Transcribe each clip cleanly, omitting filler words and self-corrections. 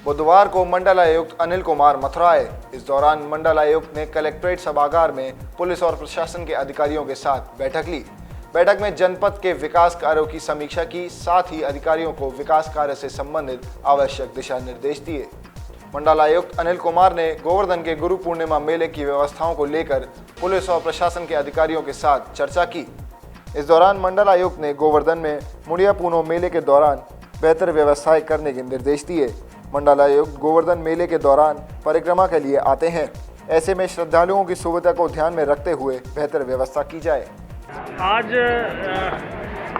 बुधवार को मंडल आयुक्त अनिल कुमार मथुरा आए। इस दौरान मंडल आयुक्त ने कलेक्ट्रेट सभागार में पुलिस और प्रशासन के अधिकारियों के साथ बैठक ली। बैठक में जनपद के विकास कार्यों की समीक्षा की, साथ ही अधिकारियों को विकास कार्य से संबंधित आवश्यक दिशा निर्देश दिए। मंडल आयुक्त अनिल कुमार ने गोवर्धन के गुरु पूर्णिमा मेले की व्यवस्थाओं को लेकर पुलिस और प्रशासन के अधिकारियों के साथ चर्चा की। इस दौरान मंडल आयुक्त ने गोवर्धन में मुड़िया पूनो मेले के दौरान बेहतर व्यवस्थाएं करने के निर्देश दिए। मंडल आयुक्त गोवर्धन मेले के दौरान परिक्रमा के लिए आते हैं, ऐसे में श्रद्धालुओं की सुविधा को ध्यान में रखते हुए बेहतर व्यवस्था की जाए। आज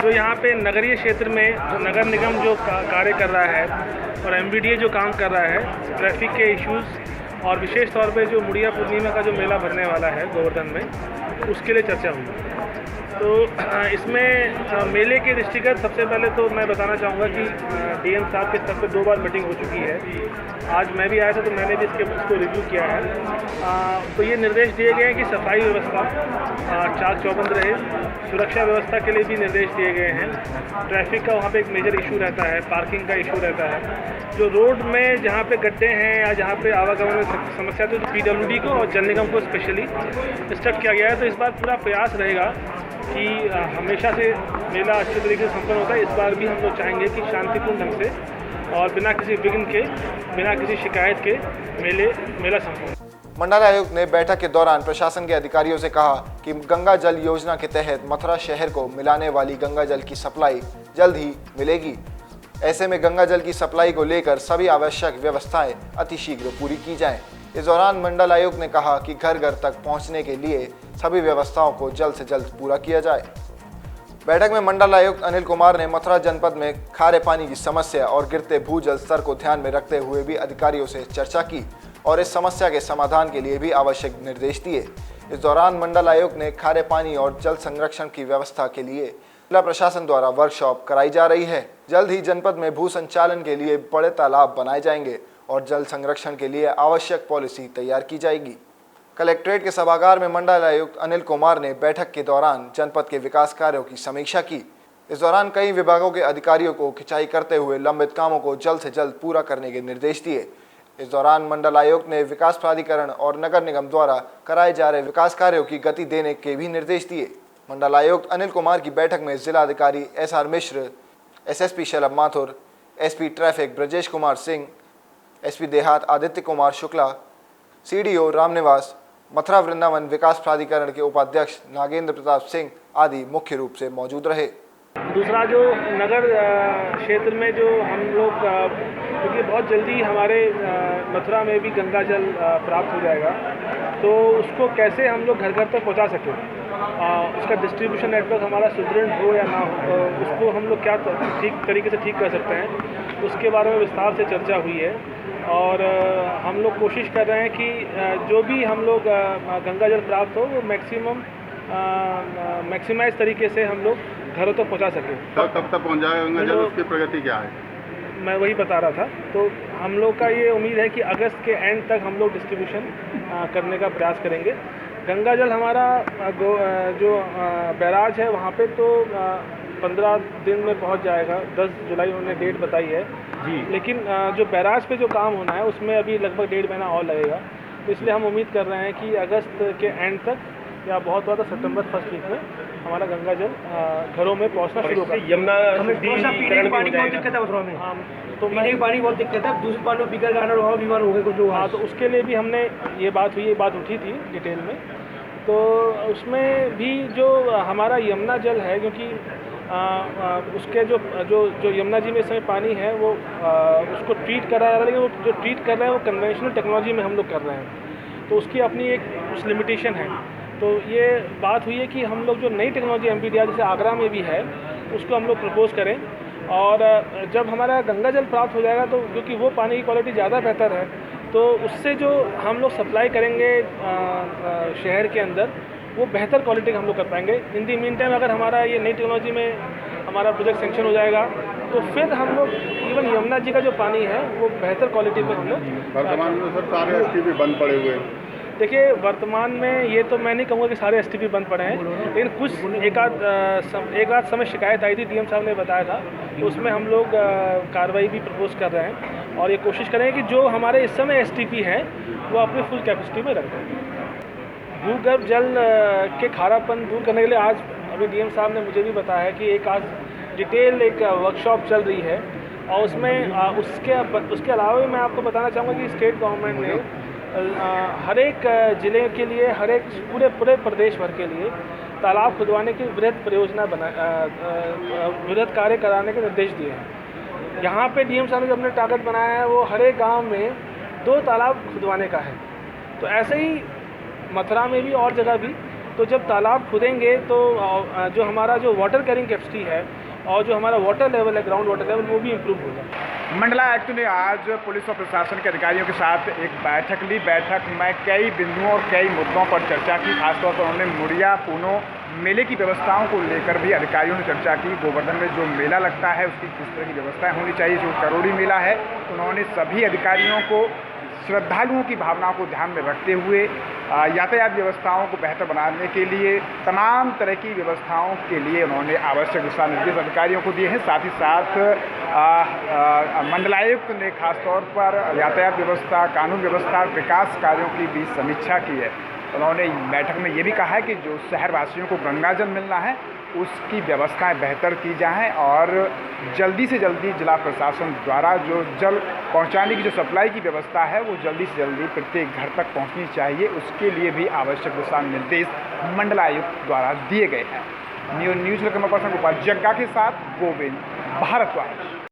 जो यहाँ पे नगरीय क्षेत्र में जो नगर निगम जो कार्य कर रहा है और एमबीडीए जो काम कर रहा है, ट्रैफिक के इश्यूज़ और विशेष तौर पे जो मुड़िया पूर्णिमा का जो मेला भरने वाला है गोवर्धन में, उसके लिए चर्चा हुई। तो इसमें मेले के दृष्टिगत सबसे पहले तो मैं बताना चाहूँगा कि डीएम साहब के स्तर पर 2 बार मीटिंग हो चुकी है। आज मैं भी आया था तो मैंने भी इसको रिव्यू किया है। तो ये निर्देश दिए गए हैं कि सफाई व्यवस्था चाक चौबंद रहे, सुरक्षा व्यवस्था के लिए भी निर्देश दिए गए हैं। ट्रैफिक का वहाँ पे एक मेजर इशू रहता है, पार्किंग का इशू रहता है। जो रोड में जहाँ पे गड्ढे हैं या जहाँ पे आवागमन में समस्या तो पीडब्ल्यूडी को और जल निगम को स्पेशली इंस्ट्रक्ट किया गया है। तो इस बार पूरा प्रयास रहेगा कि हमेशा से मेला अच्छे तरीके से संपन्न होता है। इस बार भी हम लोग चाहेंगे कि शांतिपूर्ण ढंग से और बिना किसी विघ्न के, बिना किसी शिकायत के मेला संपन्न। मंडल आयुक्त ने बैठक के दौरान प्रशासन के अधिकारियों से कहा कि गंगा जल योजना के तहत मथुरा शहर को मिलाने वाली गंगा जल की सप्लाई जल्द ही मिलेगी। ऐसे में गंगा जल की सप्लाई को लेकर सभी आवश्यक व्यवस्थाएं अतिशीघ्र पूरी की जाएं। इस दौरान मंडल आयुक्त ने कहा कि घर घर तक पहुंचने के लिए सभी व्यवस्थाओं को जल्द से जल्द पूरा किया जाए। बैठक में मंडल आयुक्त अनिल कुमार ने मथुरा जनपद में खारे पानी की समस्या और गिरते भूजल स्तर को ध्यान में रखते हुए भी अधिकारियों से चर्चा की और इस समस्या के समाधान के लिए भी आवश्यक निर्देश दिए। इस दौरान मंडल आयुक्त ने खारे पानी और जल संरक्षण की व्यवस्था के लिए जिला प्रशासन द्वारा वर्कशॉप कराई जा रही है। जल्द ही जनपद में भू संचालन के लिए बड़े तालाब बनाए जाएंगे और जल संरक्षण के लिए आवश्यक पॉलिसी तैयार की जाएगी। कलेक्ट्रेट के सभागार में मंडल आयुक्त अनिल कुमार ने बैठक के दौरान जनपद के विकास कार्यों की समीक्षा की। इस दौरान कई विभागों के अधिकारियों को खिंचाई करते हुए लंबित कामों को जल्द से जल्द पूरा करने के निर्देश दिए। इस दौरान मंडल आयुक्त ने विकास प्राधिकरण और नगर निगम द्वारा कराए जा रहे विकास कार्यों की गति देने के भी निर्देश दिए। मंडल आयुक्त अनिल कुमार की बैठक में जिलाधिकारी SR Mishra, SSP Shalabh Mathur, SP traffic Brajesh Kumar Singh, SP देहात आदित्य कुमार शुक्ला, CDO रामनिवास, मथुरा वृंदावन विकास प्राधिकरण के उपाध्यक्ष नागेंद्र प्रताप सिंह आदि मुख्य रूप से मौजूद रहे। दूसरा जो नगर क्षेत्र में जो हम लोग, क्योंकि बहुत जल्दी हमारे मथुरा में भी गंगा जल प्राप्त हो जाएगा, तो उसको कैसे हम लोग घर घर तक पहुंचा सकें, उसका डिस्ट्रीब्यूशन नेटवर्क हमारा सुदृढ़ हो या ना हो, उसको हम लोग क्या ठीक तरीके से ठीक कर सकते हैं, उसके बारे में विस्तार से चर्चा हुई है। और हम लोग कोशिश कर रहे हैं कि जो भी हम लोग गंगा जल प्राप्त हो वो मैक्सिमाइज तरीके से हम लोग घरों तक पहुंचा सकें। कब तक पहुंच जाएगा गंगा जल, उसकी प्रगति क्या है? मैं वही बता रहा था। तो हम लोग का ये उम्मीद है कि अगस्त के एंड तक हम लोग डिस्ट्रीब्यूशन करने का प्रयास करेंगे। गंगा जल हमारा जो बैराज है वहाँ पे तो 15 दिन में पहुँच जाएगा। 10 जुलाई उन्होंने डेट बताई है जी। लेकिन जो बैराज पे जो काम होना है उसमें अभी लगभग 1.5 महीना और लगेगा। तो इसलिए हम उम्मीद कर रहे हैं कि अगस्त के एंड तक या बहुत ज़्यादा सितंबर फर्स्ट वीक में हमारा गंगा जल घरों में पहुँचना शुरू होगा। यमुना पानी बहुत दिक्कत है मथुरा में। हाँ, तो पीने का पानी बहुत दिक्कत है, दूसरे पानी में पीकर गाना वहाँ बीमार हो गए कुछ लोग। हाँ, तो उसके लिए भी हमने ये बात उठी थी डिटेल में। तो उसमें भी जो हमारा यमुना जल है, क्योंकि उसके जो यमुना जी में इस समय पानी है वो उसको ट्रीट कर रहा है, लेकिन वो जो ट्रीट कर रहे हैं वो कन्वेंशनल टेक्नोलॉजी में हम लोग कर रहे हैं, तो उसकी अपनी एक कुछ लिमिटेशन है। तो ये बात हुई है कि हम लोग जो नई टेक्नोलॉजी एमपीडीआर जैसे आगरा में भी है उसको हम लोग प्रपोज करें। और जब हमारा गंगा जल प्राप्त हो जाएगा तो क्योंकि वो पानी की क्वालिटी ज़्यादा बेहतर है, तो उससे जो हम लोग सप्लाई करेंगे शहर के अंदर वो बेहतर क्वालिटी का हम लोग कर पाएंगे। इन दी मीन टाइम अगर हमारा ये नई टेक्नोलॉजी में हमारा प्रोजेक्ट सेंक्शन हो जाएगा तो फिर हम लोग इवन यमुना जी का जो पानी है वो बेहतर क्वालिटी में हम लोग। वर्तमान में सर सारे STP बंद पड़े हुए हैं। देखिए वर्तमान में ये तो मैं नहीं कहूँगा कि सारे STP बंद पड़े हैं, लेकिन कुछ एक आध समय शिकायत आई थी, DM साहब ने बताया था, तो उसमें हम लोग कार्रवाई भी प्रपोज कर रहे हैं और ये कोशिश करें कि जो हमारे इस समय STP हैं वो अपनी फुल कैपेसिटी में रख दें। भूगर्भ जल के खारापन दूर करने के लिए आज अभी DM साहब ने मुझे भी बताया है कि एक आज डिटेल एक वर्कशॉप चल रही है और उसमें उसके अलावा भी मैं आपको बताना चाहूँगा कि स्टेट गवर्नमेंट ने हर एक ज़िले के लिए, हर एक पूरे प्रदेश भर के लिए तालाब खुदवाने की वृहद परियोजना वृहद कार्य कराने के निर्देश दिए हैं। यहाँ पे DM साहब ने जो अपने टारगेट बनाया है वो हर एक गाँव में 2 तालाब खुदवाने का है। तो ऐसे ही मथुरा में भी और जगह भी, तो जब तालाब खुदेंगे तो जो हमारा जो वाटर कैरिंग कैपेसिटी है और जो हमारा वाटर लेवल है, ग्राउंड वाटर लेवल, वो भी इम्प्रूव होगा। मंडलायुक्त ने आज पुलिस और प्रशासन के अधिकारियों के साथ एक बैठक ली। बैठक में कई बिंदुओं और कई मुद्दों पर चर्चा की। खासतौर पर उन्होंने मुड़िया पूनो मेले की व्यवस्थाओं को लेकर भी अधिकारियों ने चर्चा की। गोवर्धन में जो मेला लगता है उसकी किस तरह की व्यवस्थाएं होनी चाहिए। जो करोड़ी मेला है, उन्होंने सभी अधिकारियों को श्रद्धालुओं की भावनाओं को ध्यान में रखते हुए यातायात व्यवस्थाओं को बेहतर बनाने के लिए तमाम तरह की व्यवस्थाओं के लिए उन्होंने आवश्यक दिशा निर्देश अधिकारियों को दिए हैं। साथ ही साथ मंडलायुक्त ने खासतौर पर यातायात व्यवस्था, कानून व्यवस्था, विकास कार्यों की भी समीक्षा की है। उन्होंने बैठक में ये भी कहा है कि जो शहरवासियों को गंगा जल मिलना है उसकी व्यवस्थाएं बेहतर की जाएं और जल्दी से जल्दी जिला प्रशासन द्वारा जो जल पहुंचाने की जो सप्लाई की व्यवस्था है वो जल्दी से जल्दी प्रत्येक घर तक पहुंचनी चाहिए। उसके लिए भी आवश्यक दिशा निर्देश मंडलायुक्त द्वारा दिए गए हैं। न्यूज़ कैमरा पर्सन गोपाल जग्गा के साथ गोविंद भारद्वाज।